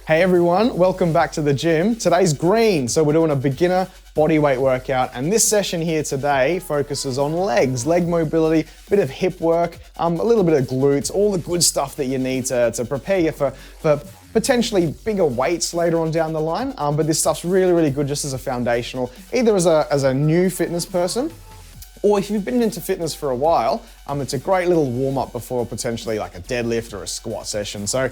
Hey everyone, welcome back to the gym. Today's green, so we're doing a beginner bodyweight workout, and this session here today focuses on legs, leg mobility, bit of hip work, a little bit of glutes, all the good stuff that you need to prepare you for potentially bigger weights later on down the line, but this stuff's really, really good just as a foundational, either as a new fitness person, or if you've been into fitness for a while, it's a great little warm-up before potentially like a deadlift or a squat session. So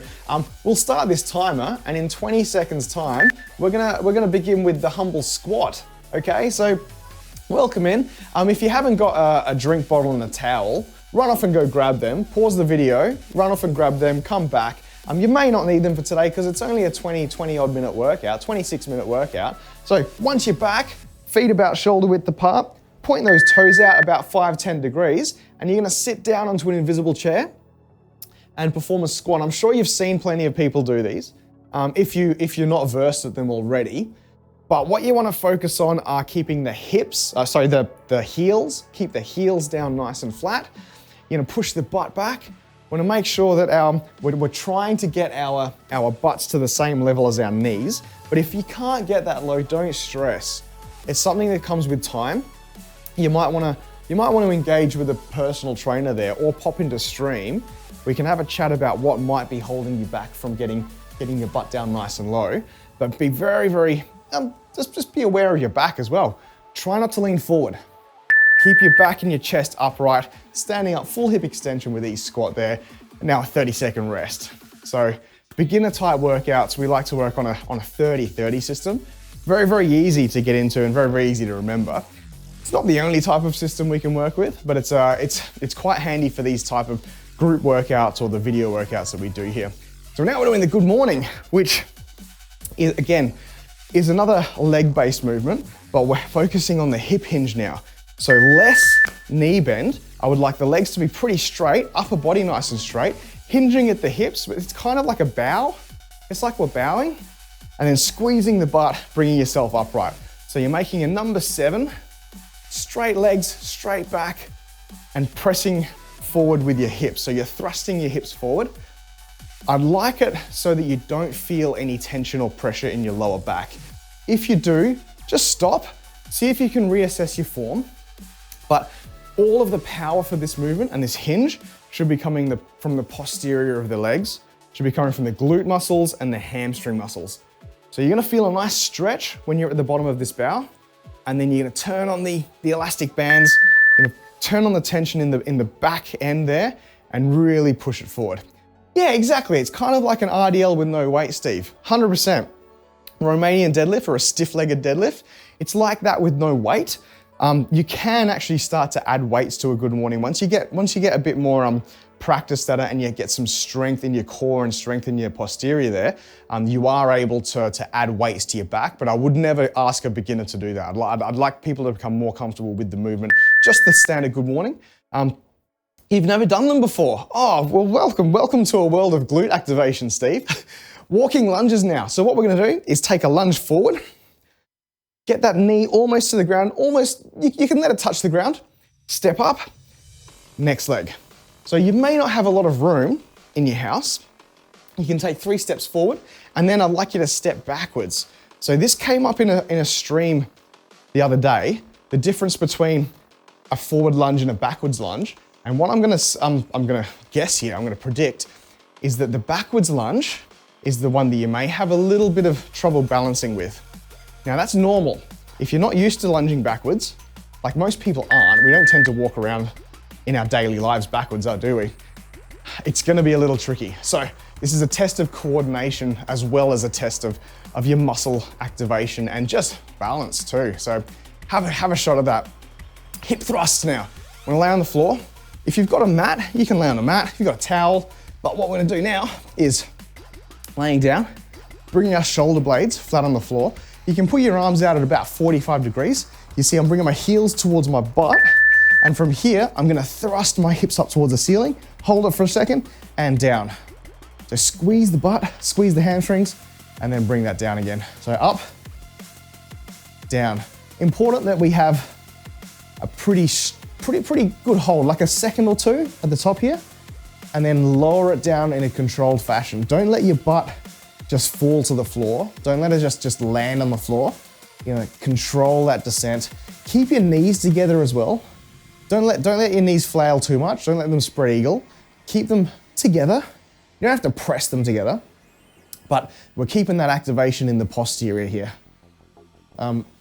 we'll start this timer, and in 20 seconds time, we're gonna begin with the humble squat. Okay, so welcome in. If you haven't got a drink bottle and a towel, run off and go grab them. Pause the video, run off and grab them, come back. You may not need them for today because it's only a 20 odd minute workout, 26-minute workout. So once you're back, feet about shoulder width apart, point those toes out about 5-10 degrees, and you're gonna sit down onto an invisible chair and perform a squat. I'm sure you've seen plenty of people do these, if you're not versed at them already. But what you wanna focus on are keeping the hips, the heels, keep the heels down nice and flat. You're gonna push the butt back. We wanna make sure that we're trying to get our butts to the same level as our knees. But if you can't get that low, don't stress. It's something that comes with time. You might want to engage with a personal trainer there, or pop into stream. We can have a chat about what might be holding you back from getting your butt down nice and low. But be very, very, just be aware of your back as well. Try not to lean forward. Keep your back and your chest upright, standing up, full hip extension with each squat there. Now a 30-second rest. So beginner type workouts, we like to work on a 30-30 system. Very, very easy to get into and very, very easy to remember. It's not the only type of system we can work with, but it's quite handy for these type of group workouts or the video workouts that we do here. So now we're doing the good morning, which is another leg-based movement, but we're focusing on the hip hinge now. So less knee bend. I would like the legs to be pretty straight, upper body nice and straight, hinging at the hips, but it's kind of like a bow. It's like we're bowing, and then squeezing the butt, bringing yourself upright. So you're making a number 7, straight legs, straight back, and pressing forward with your hips. So you're thrusting your hips forward. I'd like it so that you don't feel any tension or pressure in your lower back. If you do, just stop, see if you can reassess your form. But all of the power for this movement and this hinge should be coming from the posterior of the legs, should be coming from the glute muscles and the hamstring muscles. So you're gonna feel a nice stretch when you're at the bottom of this bow, and then you're gonna turn on the elastic bands, you're gonna turn on the tension in the back end there, and really push it forward. Yeah, exactly, it's kind of like an RDL with no weight, Steve, 100%. Romanian deadlift or a stiff-legged deadlift, it's like that with no weight. You can actually start to add weights to a good morning. Once you get a bit more practice at it and you get some strength in your core and strength in your posterior there, you are able to add weights to your back, but I would never ask a beginner to do that. I'd like people to become more comfortable with the movement, just the standard good morning. You've never done them before. Oh, well, welcome to a world of glute activation, Steve. Walking lunges now. So what we're gonna do is take a lunge forward, get that knee almost to the ground, you can let it touch the ground, step up, next leg. So you may not have a lot of room in your house. You can take 3 steps forward, and then I'd like you to step backwards. So this came up in a stream the other day, the difference between a forward lunge and a backwards lunge. And what I'm gonna guess here, I'm gonna predict, is that the backwards lunge is the one that you may have a little bit of trouble balancing with. Now that's normal. If you're not used to lunging backwards, like most people aren't, we don't tend to walk around in our daily lives backwards, do we? It's gonna be a little tricky. So this is a test of coordination as well as a test of your muscle activation and just balance too. So have a shot at that. Hip thrusts now. I'm gonna lay on the floor. If you've got a mat, you can lay on a mat. If you've got a towel, but what we're gonna do now is laying down, bringing our shoulder blades flat on the floor. You can put your arms out at about 45 degrees. You see I'm bringing my heels towards my butt, and from here, I'm gonna thrust my hips up towards the ceiling, hold it for a second, and down. So squeeze the butt, squeeze the hamstrings, and then bring that down again. So up, down. Important that we have a pretty good hold, like a second or two at the top here, and then lower it down in a controlled fashion. Don't let your butt just fall to the floor. Don't let it just land on the floor. You know, control that descent. Keep your knees together as well. Don't let your knees flail too much. Don't let them spread eagle. Keep them together. You don't have to press them together, but we're keeping that activation in the posterior here.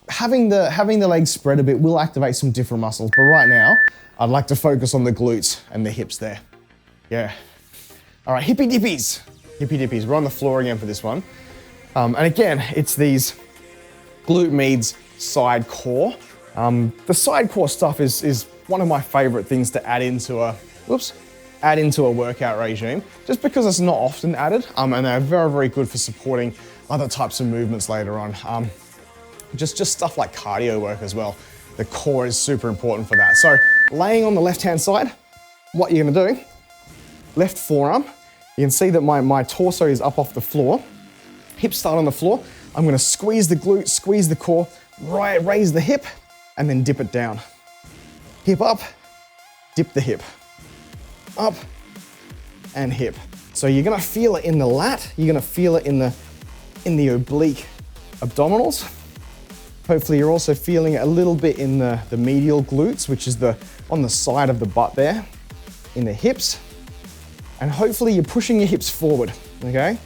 Having the legs spread a bit will activate some different muscles, but right now, I'd like to focus on the glutes and the hips there. Yeah. All right, hippy dippies. Hippy dippies. We're on the floor again for this one. And again, it's these glute meads side core. The side core stuff is one of my favorite things to add into a workout regime, just because it's not often added, and they're very, very good for supporting other types of movements later on. Just stuff like cardio work as well. The core is super important for that. So laying on the left-hand side, what you're gonna do, left forearm, you can see that my torso is up off the floor, hips start on the floor. I'm gonna squeeze the glute, squeeze the core, raise the hip, and then dip it down. Hip up, dip the hip. Up and hip. So you're gonna feel it in the lat, you're gonna feel it in the oblique abdominals. Hopefully you're also feeling it a little bit in the medial glutes, which is on the side of the butt there, in the hips. And hopefully you're pushing your hips forward, okay?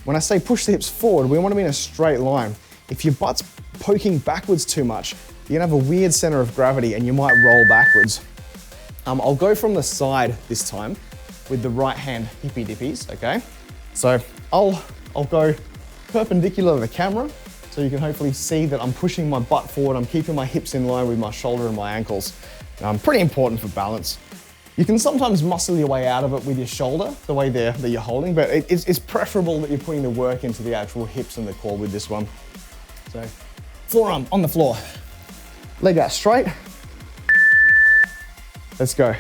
When I say push the hips forward, we wanna be in a straight line. If your butt's poking backwards too much, you're gonna have a weird center of gravity and you might roll backwards. I'll go from the side this time with the right hand hippy dippies, okay? So I'll go perpendicular to the camera so you can hopefully see that I'm pushing my butt forward, I'm keeping my hips in line with my shoulder and my ankles. Pretty important for balance. You can sometimes muscle your way out of it with your shoulder, the way that you're holding, but it's preferable that you're putting the work into the actual hips and the core with this one. So forearm on the floor, leg out straight. Let's go.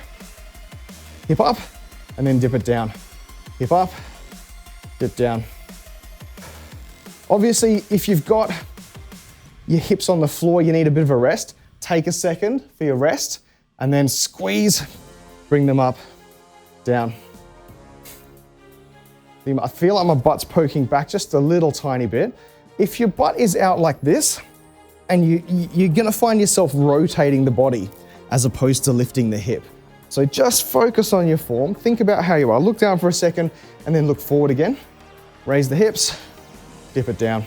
Hip up, and then dip it down. Hip up, dip down. Obviously, if you've got your hips on the floor, you need a bit of a rest. Take a second for your rest, and then squeeze, bring them up, down. I feel like my butt's poking back just a little tiny bit. If your butt is out like this, and you're gonna find yourself rotating the body as opposed to lifting the hip. So just focus on your form. Think about how you are. Look down for a second and then look forward again. Raise the hips, dip it down,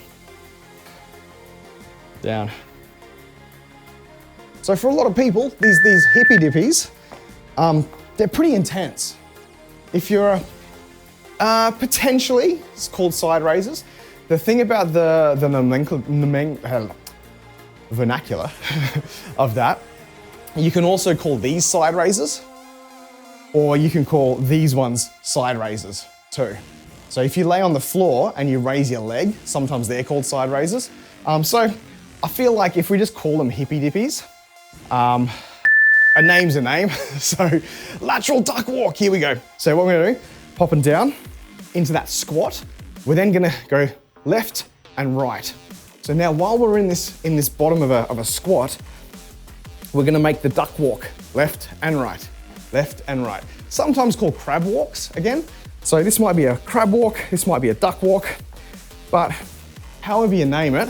down. So for a lot of people, these hippy dippies, they're pretty intense. If you're potentially, it's called side raises. The thing about the vernacular of that, you can also call these side raises, or you can call these ones side raises too. So if you lay on the floor and you raise your leg, sometimes they're called side raises. So I feel like if we just call them hippy dippies, a name's a name. So lateral duck walk, here we go. So what we're gonna do, popping down into that squat, we're then gonna go left and right. So now while we're in this bottom of a squat, we're gonna make the duck walk, left and right, left and right. Sometimes called crab walks again. So this might be a crab walk, this might be a duck walk, but however you name it,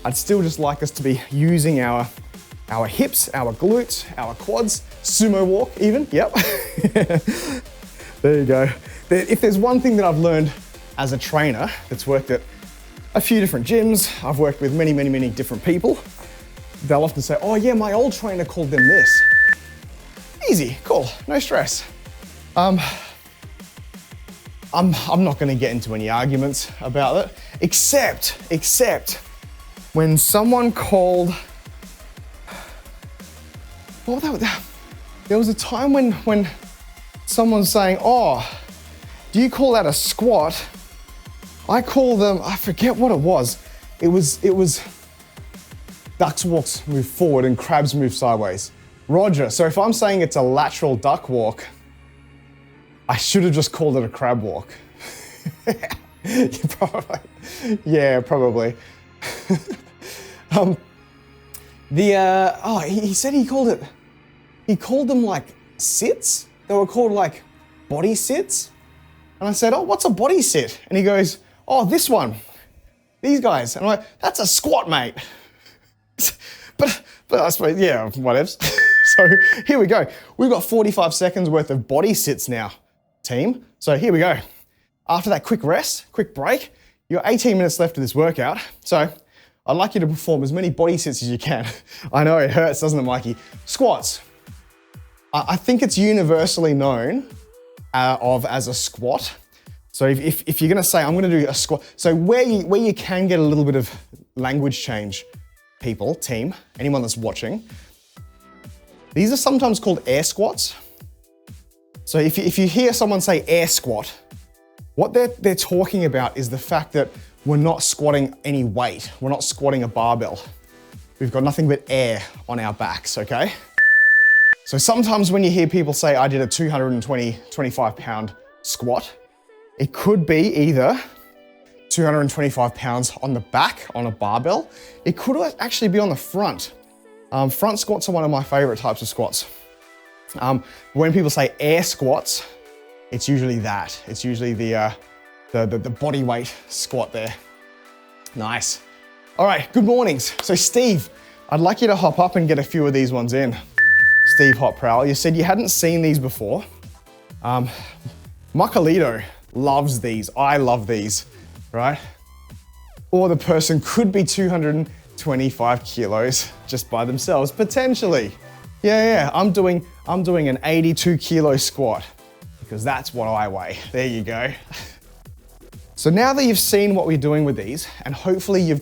I'd still just like us to be using our hips, our glutes, our quads, sumo walk even, yep. There you go. If there's one thing that I've learned as a trainer that's worked at a few different gyms, I've worked with many, many, many different people, they'll often say, oh yeah, my old trainer called them this. Easy, cool, no stress. I'm not gonna get into any arguments about it, except when someone called, well, there was a time when someone's saying, oh, do you call that a squat? I call them, I forget what it was. It was ducks walks move forward and crabs move sideways. Roger, so if I'm saying it's a lateral duck walk, I should have just called it a crab walk. Yeah, probably. He said he called them like sits. They were called like body sits. And I said, oh, what's a body sit? And he goes, oh, this one, these guys. And I'm like, that's a squat, mate. but I suppose, yeah, whatever. So here we go. We've got 45 seconds worth of body sits now, team. So here we go. After that quick rest, quick break, you've got 18 minutes left of this workout. So I'd like you to perform as many body sits as you can. I know it hurts, doesn't it, Mikey? Squats. I think it's universally known as a squat. So if you're gonna say, I'm gonna do a squat, so where you can get a little bit of language change, people, team, anyone that's watching, these are sometimes called air squats. So if you hear someone say air squat, what they're talking about is the fact that we're not squatting any weight. We're not squatting a barbell. We've got nothing but air on our backs, okay? So sometimes when you hear people say, I did a 25 pound squat, it could be either 225 pounds on the back on a barbell. It could actually be on the front. Front squats are one of my favorite types of squats. When people say air squats, it's usually that. It's usually the body weight squat there. Nice. All right, good mornings. So Steve, I'd like you to hop up and get a few of these ones in. Steve Hot Prowl, you said you hadn't seen these before. Makalito loves these. I love these, right? Or the person could be 225 kilos just by themselves, potentially. Yeah, I'm doing an 82 kilo squat because that's what I weigh. There you go. So now that you've seen what we're doing with these, and hopefully you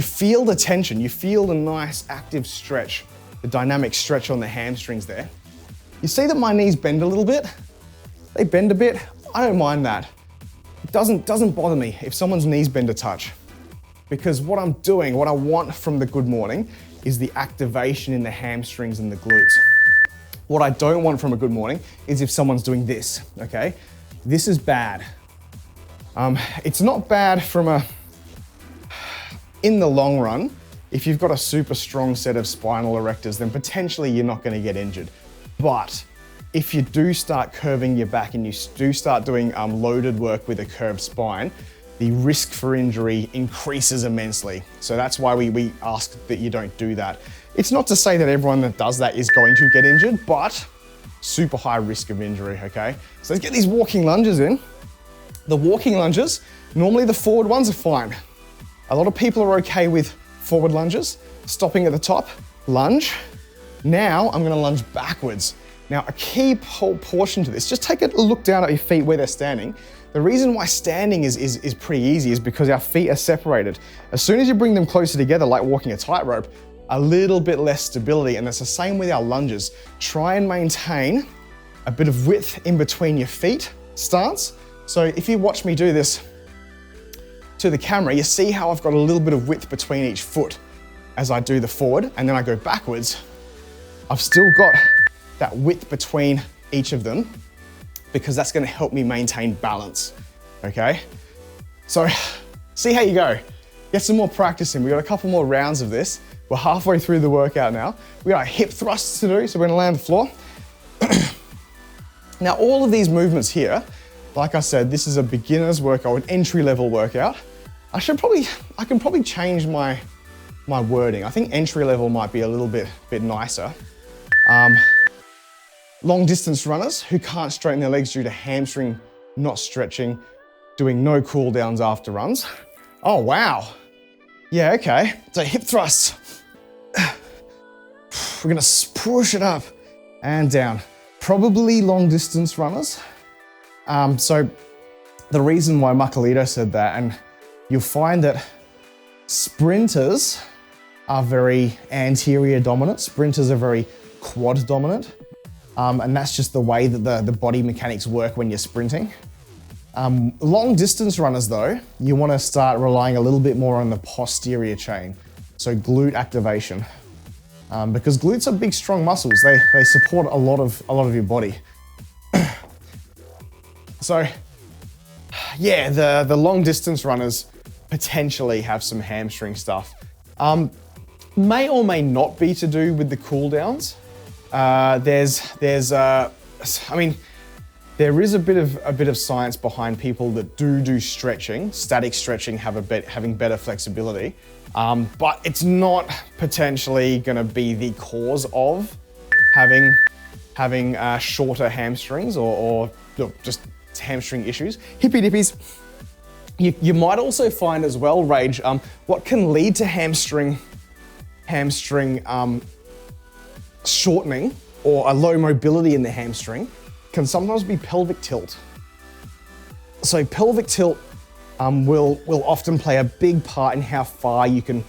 feel the tension, you feel the nice active stretch, the dynamic stretch on the hamstrings there. You see that my knees bend a little bit? They bend a bit. I don't mind that. It doesn't bother me if someone's knees bend a touch, because what I'm doing, what I want from the good morning is the activation in the hamstrings and the glutes. What I don't want from a good morning is if someone's doing this, okay? This is bad. It's not bad in the long run. If you've got a super strong set of spinal erectors, then potentially you're not gonna get injured. But if you do start curving your back and you do start doing loaded work with a curved spine, the risk for injury increases immensely. So that's why we ask that you don't do that. It's not to say that everyone that does that is going to get injured, but super high risk of injury, okay? So let's get these walking lunges in. The walking lunges, normally the forward ones are fine. A lot of people are okay with forward lunges, stopping at the top, lunge. Now I'm gonna lunge backwards. Now a key portion to this, just take a look down at your feet where they're standing. The reason why standing is pretty easy is because our feet are separated. As soon as you bring them closer together, like walking a tightrope, a little bit less stability, and it's the same with our lunges. Try and maintain a bit of width in between your feet stance. So if you watch me do this to the camera, you see how I've got a little bit of width between each foot as I do the forward, and then I go backwards. I've still got that width between each of them because that's gonna help me maintain balance, okay? So see how you go. Get some more practice in. We've got a couple more rounds of this. We're halfway through the workout now. We got our hip thrusts to do, so we're gonna land on the floor. Now all of these movements here, like I said, this is a beginner's workout, an entry-level workout. I can probably change my wording. I think entry-level might be a little bit nicer. Long distance runners who can't straighten their legs due to hamstring not stretching, doing no cool downs after runs. Oh, wow. Yeah, okay. So hip thrusts. We're gonna push it up and down. Probably long distance runners. So the reason why Makalito said that, and you'll find that sprinters are very anterior dominant. Sprinters are very quad dominant. And that's just the way that the body mechanics work when you're sprinting. Long distance runners though, you wanna start relying a little bit more on the posterior chain. So glute activation. Because glutes are big, strong muscles. They support a lot of your body. So yeah, the long distance runners potentially have some hamstring stuff. May or may not be to do with the cool downs. I mean, There is a bit of science behind people that do stretching, static stretching, having better flexibility, but it's not potentially going to be the cause of having shorter hamstrings or just hamstring issues. Hippy dippies. You might also find as well, Rage, what can lead to hamstring shortening or a low mobility in the hamstring can sometimes be pelvic tilt. So pelvic tilt will often play a big part in how far you can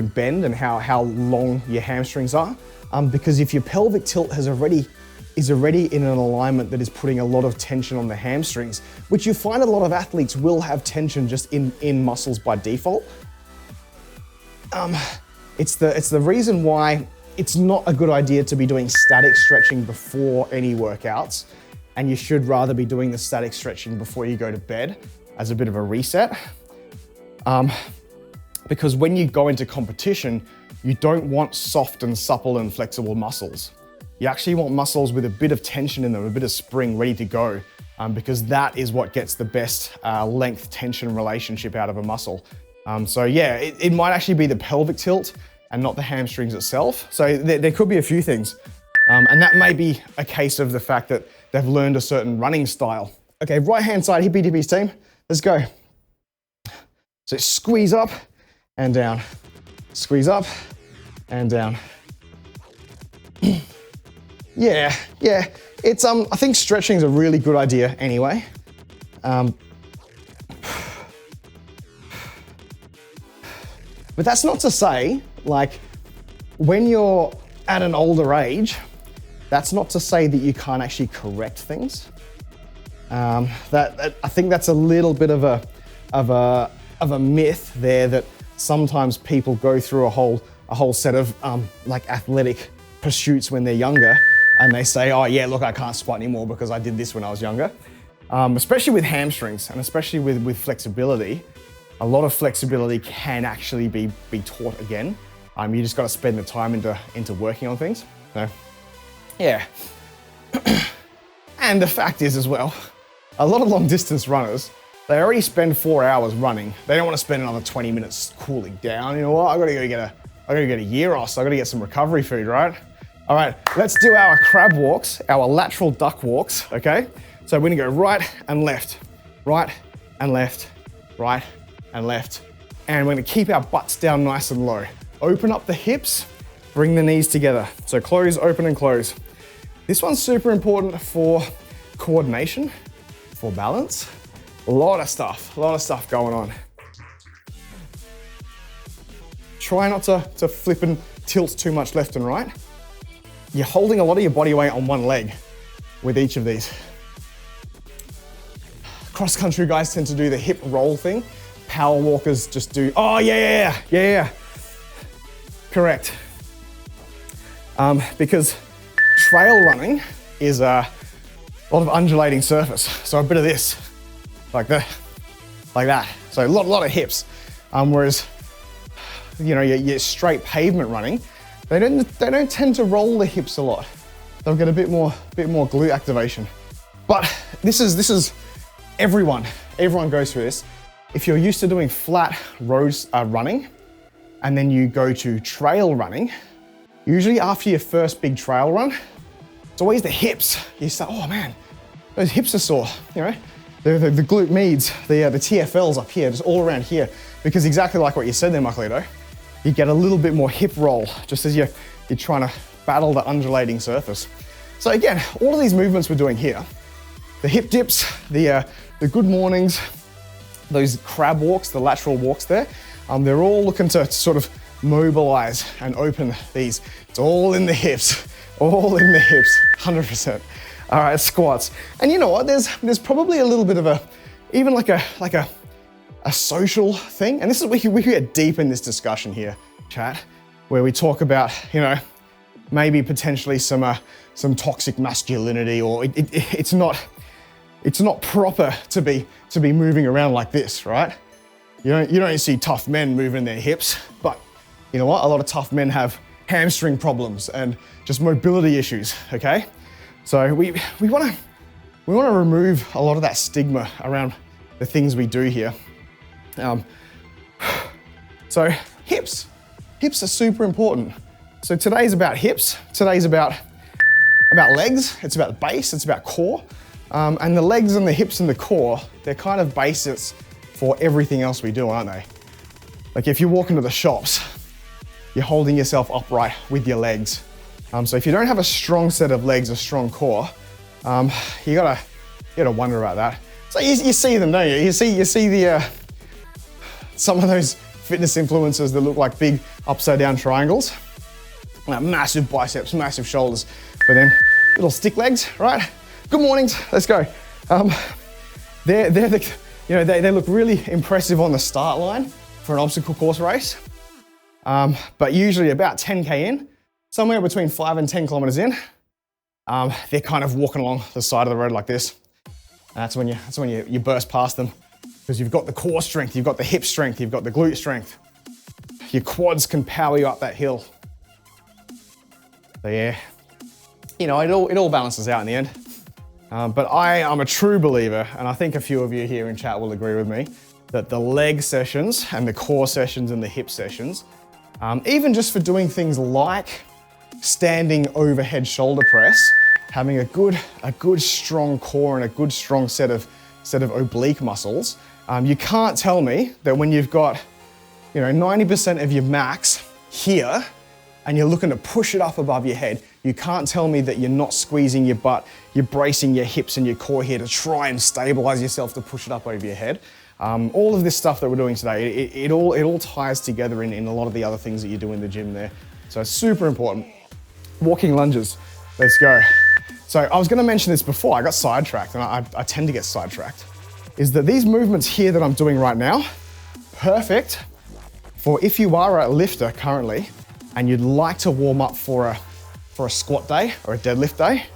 bend and how long your hamstrings are. Because if your pelvic tilt is already in an alignment that is putting a lot of tension on the hamstrings, which you find a lot of athletes will have tension just in muscles by default. It's the reason why it's not a good idea to be doing static stretching before any workouts, and you should rather be doing the static stretching before you go to bed as a bit of a reset. Because when you go into competition, you don't want soft and supple and flexible muscles. You actually want muscles with a bit of tension in them, a bit of spring ready to go, because that is what gets the best length-tension relationship out of a muscle. So yeah, it might actually be the pelvic tilt and not the hamstrings itself. So there could be a few things. And that may be a case of the fact that they've learned a certain running style. Okay, right-hand side, hippy dippies team, let's go. So squeeze up and down, squeeze up and down. Yeah, it's I think stretching is a really good idea anyway. But that's not to say, like, when you're at an older age, that's not to say that you can't actually correct things. I think that's a little bit of a myth there, that sometimes people go through a whole set of like athletic pursuits when they're younger, and they say, oh yeah, look, I can't squat anymore because I did this when I was younger. Especially with hamstrings and especially with flexibility, a lot of flexibility can actually be taught again. You just got to spend the time into working on things. So, yeah. And the fact is as well, a lot of long distance runners, they already spend 4 hours running. They don't want to spend another 20 minutes cooling down. You know what? I gotta go get a gyros. I gotta get some recovery food, right? All right, let's do our crab walks, our lateral duck walks, okay? So we're gonna go right and left, right and left, right and left. And we're gonna keep our butts down nice and low. Open up the hips, bring the knees together. So close, open and close. This one's super important for coordination, for balance. A lot of stuff going on. Try not to flip and tilt too much left and right. You're holding a lot of your body weight on one leg with each of these. Cross-country guys tend to do the hip roll thing. Power walkers just do, oh yeah. Correct. Because trail running is a lot of undulating surface. So a bit of this, like that. So a lot of hips. Whereas, you know, your straight pavement running, they don't tend to roll the hips a lot. They'll get a bit more glute activation. But this is everyone goes through this. If you're used to doing flat roads running, and then you go to trail running, usually after your first big trail run, it's always the hips. You start, oh man, those hips are sore, you know? The glute medius, the TFLs up here, just all around here, because exactly like what you said there, Marcolito, you get a little bit more hip roll, just as you're trying to battle the undulating surface. So again, all of these movements we're doing here, the hip dips, the good mornings, those crab walks, the lateral walks there, they're all looking to sort of mobilize and open these. It's all in the hips, 100%. All right, squats. And you know what, there's probably a little bit of even like a social thing. And this is, we could get deep in this discussion here, chat, where we talk about, you know, maybe potentially some toxic masculinity, or it's not proper to be moving around like this, right? You don't see tough men moving their hips, but you know what? A lot of tough men have hamstring problems and just mobility issues, okay? So we want we want to remove a lot of that stigma around the things we do here. So hips are super important. So today's about hips, today's about legs, it's about the base, it's about core. And the legs and the hips and the core, they're kind of bases for everything else we do, aren't they? Like if you walk into the shops, you're holding yourself upright with your legs. So if you don't have a strong set of legs, a strong core, you gotta wonder about that. So you see them, don't you? You see the some of those fitness influencers that look like big upside down triangles. Massive biceps, massive shoulders, but then little stick legs, right? Good mornings, let's go. They look really impressive on the start line for an obstacle course race. But usually about 10K in, somewhere between 5 and 10 kilometers in, they're kind of walking along the side of the road like this. That's when you burst past them, because you've got the core strength, you've got the hip strength, you've got the glute strength. Your quads can power you up that hill. So yeah, it all balances out in the end. But I'm a true believer, and I think a few of you here in chat will agree with me, that the leg sessions and the core sessions and the hip sessions, even just for doing things like standing overhead shoulder press, having a good strong core and a good strong set of oblique muscles, you can't tell me that when you've got 90% of your max here and you're looking to push it up above your head, you can't tell me that you're not squeezing your butt, you're bracing your hips and your core here to try and stabilize yourself to push it up over your head. All of this stuff that we're doing today, it all ties together in a lot of the other things that you do in the gym there. So it's super important. Walking lunges, let's go. So I was gonna mention this before, I got sidetracked, and I tend to get sidetracked, is that these movements here that I'm doing right now, perfect for if you are a lifter currently and you'd like to warm up for a squat day or a deadlift day.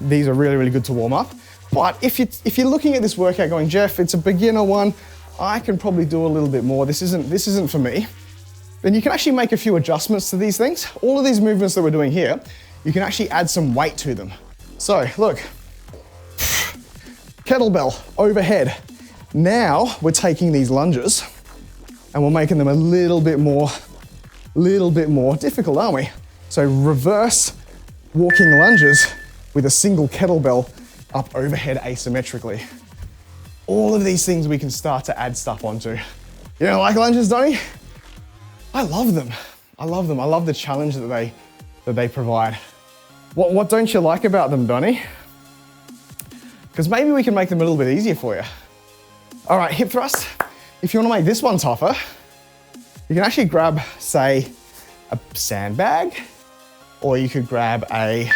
These are really, really good to warm up. But if you're looking at this workout going, Jeff, it's a beginner one, I can probably do a little bit more, this isn't for me, then you can actually make a few adjustments to these things. All of these movements that we're doing here, you can actually add some weight to them. So look, kettlebell overhead. Now we're taking these lunges and we're making them a little bit more difficult, aren't we? So reverse walking lunges with a single kettlebell up overhead asymmetrically. All of these things we can start to add stuff onto. You don't like lunges, Donnie? I love them. I love them. I love the challenge that they provide. What don't you like about them, Donnie? Because maybe we can make them a little bit easier for you. All right, hip thrust. If you want to make this one tougher, you can actually grab, say, a sandbag, or you could grab a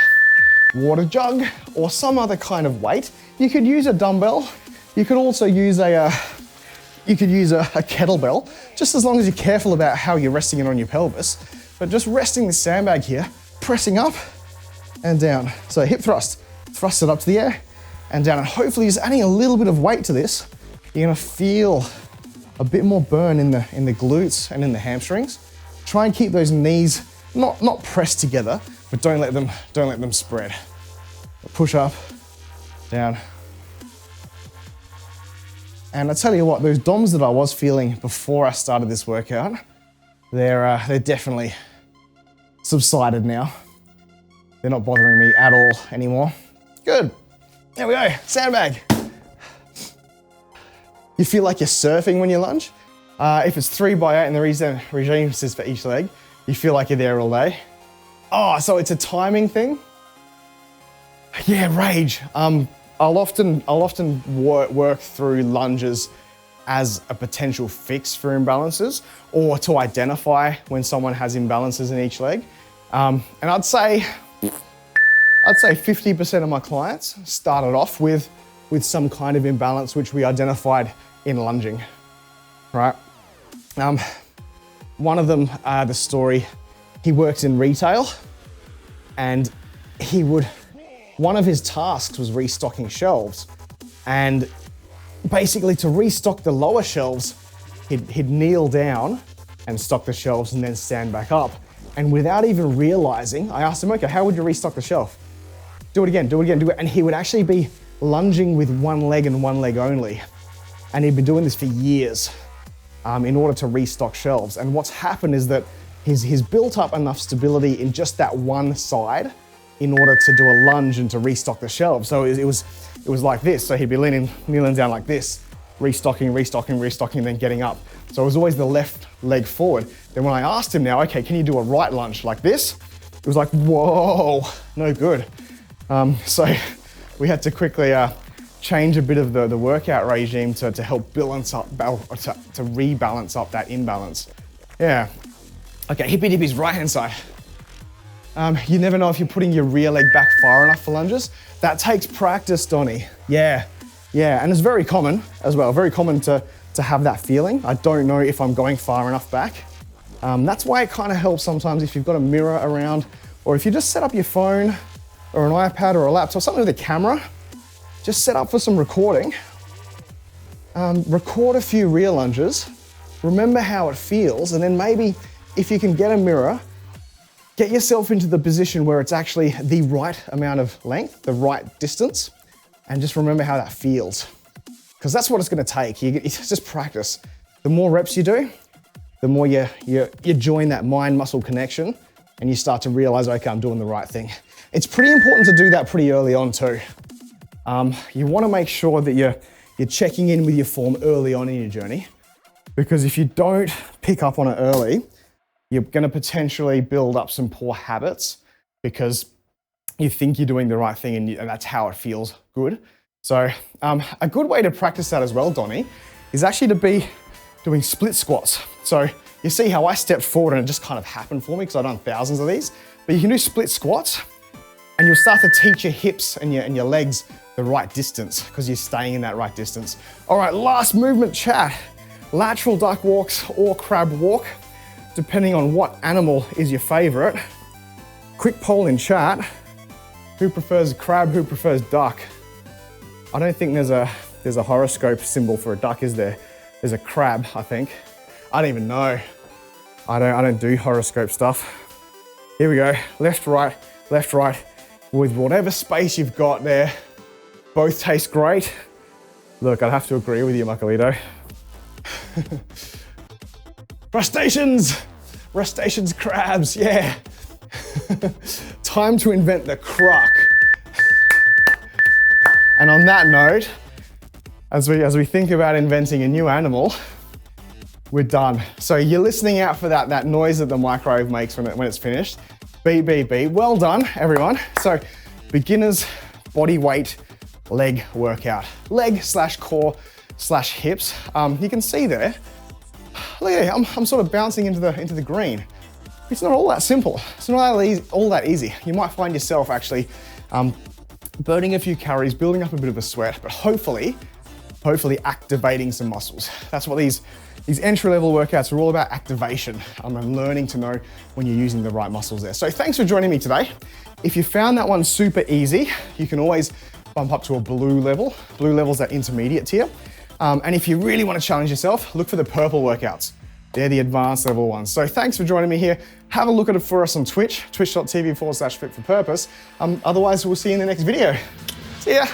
water jug or some other kind of weight. You could use a dumbbell. You could also use a kettlebell, just as long as you're careful about how you're resting it on your pelvis. But just resting the sandbag here, pressing up and down. So hip thrust, thrust it up to the air and down. And hopefully just adding a little bit of weight to this, you're gonna feel a bit more burn in the glutes and in the hamstrings. Try and keep those knees not pressed together, but don't let them spread. Push up, down. And I tell you what, those DOMs that I was feeling before I started this workout, they're definitely subsided now. They're not bothering me at all anymore. Good. There we go, sandbag. You feel like you're surfing when you lunge. If it's 3x8 and the regime is for each leg, you feel like you're there all day. Oh, so it's a timing thing? Yeah, rage. I'll often work through lunges as a potential fix for imbalances, or to identify when someone has imbalances in each leg. And I'd say 50% of my clients started off with some kind of imbalance which we identified in lunging, right? One of them, the story, he works in retail, and one of his tasks was restocking shelves. And basically to restock the lower shelves, he'd kneel down and stock the shelves and then stand back up. And without even realizing, I asked him, okay, how would you restock the shelf? Do it again, do it again, do it. And he would actually be lunging with one leg and one leg only. And he'd been doing this for years in order to restock shelves. And what's happened is that he's built up enough stability in just that one side in order to do a lunge and to restock the shelves. So it was like this. So he'd be kneeling down like this, restocking, then getting up. So it was always the left leg forward. Then when I asked him now, okay, can you do a right lunge like this? It was like, whoa, no good. So we had to quickly change a bit of the workout regime to help balance up, to rebalance up that imbalance. Yeah. Okay, hippy dippy's right hand side. You never know if you're putting your rear leg back far enough for lunges. That takes practice, Donnie. Yeah, and it's very common as well. Very common to have that feeling. I don't know if I'm going far enough back. That's why it kind of helps sometimes if you've got a mirror around, or if you just set up your phone or an iPad or a laptop, something with a camera, just set up for some recording. Record a few rear lunges, remember how it feels, and then maybe if you can get a mirror, get yourself into the position where it's actually the right amount of length, the right distance, and just remember how that feels. Because that's what it's gonna take. It's just practice. The more reps you do, the more you join that mind-muscle connection and you start to realize, okay, I'm doing the right thing. It's pretty important to do that pretty early on too. You wanna make sure that you're checking in with your form early on in your journey, because if you don't pick up on it early, you're gonna potentially build up some poor habits because you think you're doing the right thing and that's how it feels good. So a good way to practice that as well, Donnie, is actually to be doing split squats. So you see how I stepped forward and it just kind of happened for me because I've done thousands of these, but you can do split squats and you'll start to teach your hips and your legs the right distance because you're staying in that right distance. All right, last movement, chat. Lateral duck walks or crab walk, depending on what animal is your favorite. Quick poll in chat. Who prefers crab, who prefers duck? I don't think there's a horoscope symbol for a duck, is there? There's a crab, I think. I don't even know. I don't do horoscope stuff. Here we go, left, right, with whatever space you've got there. Both taste great. Look, I'd have to agree with you, Makalito. Rustaceans, crabs, yeah. Time to invent the croc. And on that note, as we think about inventing a new animal, we're done. So you're listening out for that noise that the microwave makes when it's finished. Beep, beep, beep. Well done, everyone. So beginner's body weight leg workout. Leg / core / hips. You can see there, look at it, I'm sort of bouncing into the green. It's not all that simple. It's not all that easy. You might find yourself actually burning a few calories, building up a bit of a sweat, but hopefully activating some muscles. That's what these entry-level workouts are all about, activation. And learning to know when you're using the right muscles there. So thanks for joining me today. If you found that one super easy, you can always bump up to a blue level. Blue level's that intermediate tier. And if you really want to challenge yourself, look for the purple workouts. They're the advanced level ones. So thanks for joining me here. Have a look at it for us on Twitch, twitch.tv/fit for purpose. Otherwise, we'll see you in the next video. See ya.